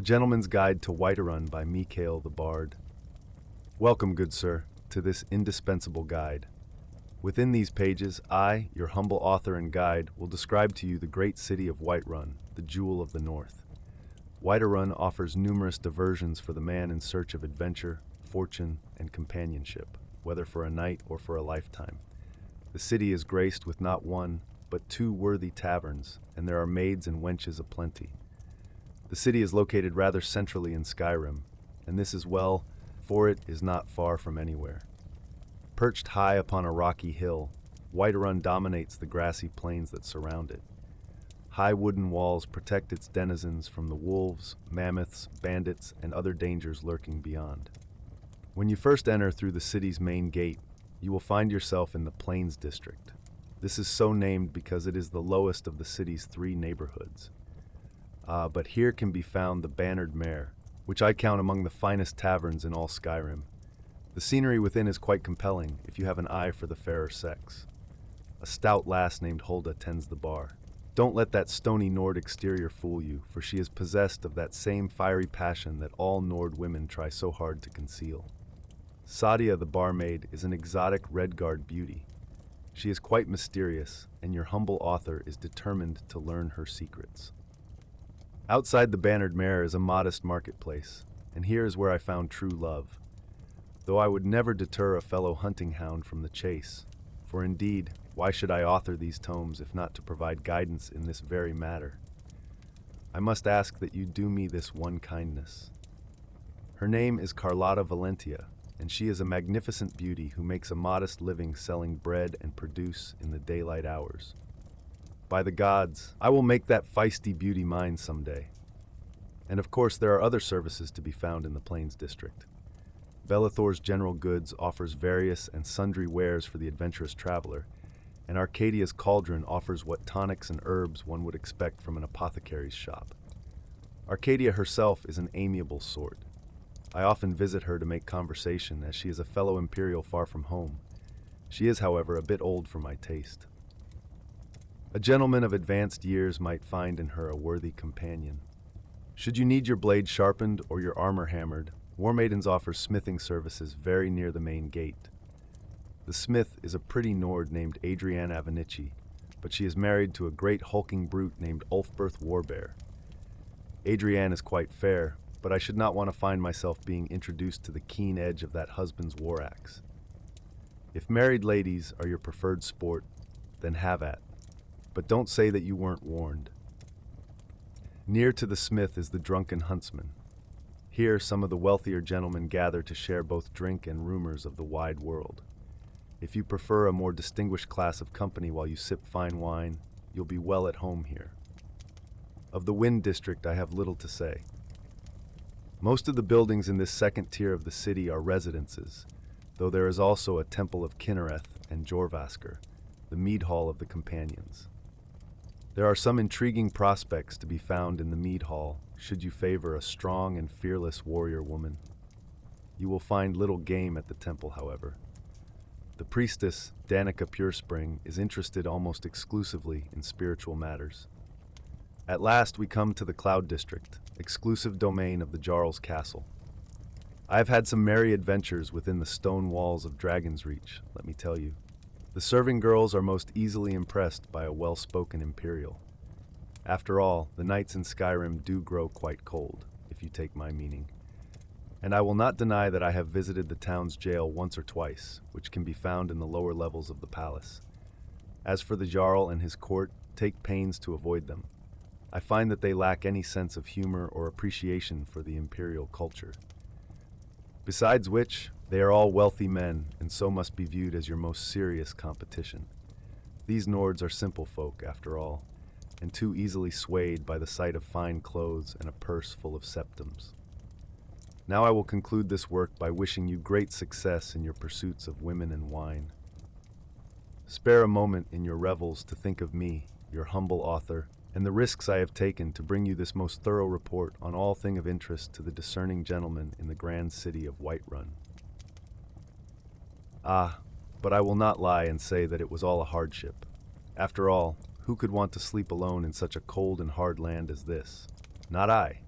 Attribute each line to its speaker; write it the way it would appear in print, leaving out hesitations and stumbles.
Speaker 1: Gentleman's Guide to Whiterun by Mikhail the Bard. Welcome, good sir, to this indispensable guide. Within these pages, I, your humble author and guide, will describe to you the great city of Whiterun, the jewel of the north. Whiterun offers numerous diversions for the man in search of adventure, fortune, and companionship, whether for a night or for a lifetime. The city is graced with not one, but two worthy taverns, and there are maids and wenches aplenty. The city is located rather centrally in Skyrim, and this is well, for it is not far from anywhere. Perched high upon a rocky hill, Whiterun dominates the grassy plains that surround it. High wooden walls protect its denizens from the wolves, mammoths, bandits, and other dangers lurking beyond. When you first enter through the city's main gate, you will find yourself in the Plains District. This is so named because it is the lowest of the city's three neighborhoods. But here can be found the Bannered Mare, which I count among the finest taverns in all Skyrim. The scenery within is quite compelling if you have an eye for the fairer sex. A stout lass named Hulda tends the bar. Don't let that stony Nord exterior fool you, for she is possessed of that same fiery passion that all Nord women try so hard to conceal. Sadia the barmaid is an exotic Redguard beauty. She is quite mysterious, and your humble author is determined to learn her secrets. Outside the Bannered Mare is a modest marketplace, and here is where I found true love. Though I would never deter a fellow hunting hound from the chase, for indeed, why should I author these tomes if not to provide guidance in this very matter? I must ask that you do me this one kindness. Her name is Carlotta Valentia, and she is a magnificent beauty who makes a modest living selling bread and produce in the daylight hours. By the gods, I will make that feisty beauty mine someday. And of course, there are other services to be found in the Plains District. Belethor's General Goods offers various and sundry wares for the adventurous traveler, and Arcadia's Cauldron offers what tonics and herbs one would expect from an apothecary's shop. Arcadia herself is an amiable sort. I often visit her to make conversation, as she is a fellow Imperial far from home. She is, however, a bit old for my taste. A gentleman of advanced years might find in her a worthy companion. Should you need your blade sharpened or your armor hammered, War Maidens offers smithing services very near the main gate. The smith is a pretty Nord named Adrienne Avenici, but she is married to a great hulking brute named Ulfberth Warbear. Adrienne is quite fair, but I should not want to find myself being introduced to the keen edge of that husband's war axe. If married ladies are your preferred sport, then have at. But don't say that you weren't warned. Near to the smith is the drunken huntsman. Here some of the wealthier gentlemen gather to share both drink and rumors of the wide world. If you prefer a more distinguished class of company while you sip fine wine, you'll be well at home here. Of the Wind District I have little to say. Most of the buildings in this second tier of the city are residences, though there is also a temple of Kinnereth and Jorvaskr, the mead hall of the companions. There are some intriguing prospects to be found in the mead hall, should you favor a strong and fearless warrior woman. You will find little game at the temple, however. The priestess, Danica Purespring, is interested almost exclusively in spiritual matters. At last we come to the Cloud District, exclusive domain of the Jarl's Castle. I have had some merry adventures within the stone walls of Dragon's Reach, let me tell you. The serving girls are most easily impressed by a well-spoken Imperial. After all, the nights in Skyrim do grow quite cold, if you take my meaning. And I will not deny that I have visited the town's jail once or twice, which can be found in the lower levels of the palace. As for the Jarl and his court, take pains to avoid them. I find that they lack any sense of humor or appreciation for the Imperial culture. Besides which, they are all wealthy men, and so must be viewed as your most serious competition. These Nords are simple folk, after all, and too easily swayed by the sight of fine clothes and a purse full of septums. Now I will conclude this work by wishing you great success in your pursuits of women and wine. Spare a moment in your revels to think of me, your humble author, and the risks I have taken to bring you this most thorough report on all thing of interest to the discerning gentleman in the grand city of Whiterun. But I will not lie and say that it was all a hardship. After all, who could want to sleep alone in such a cold and hard land as this? Not I.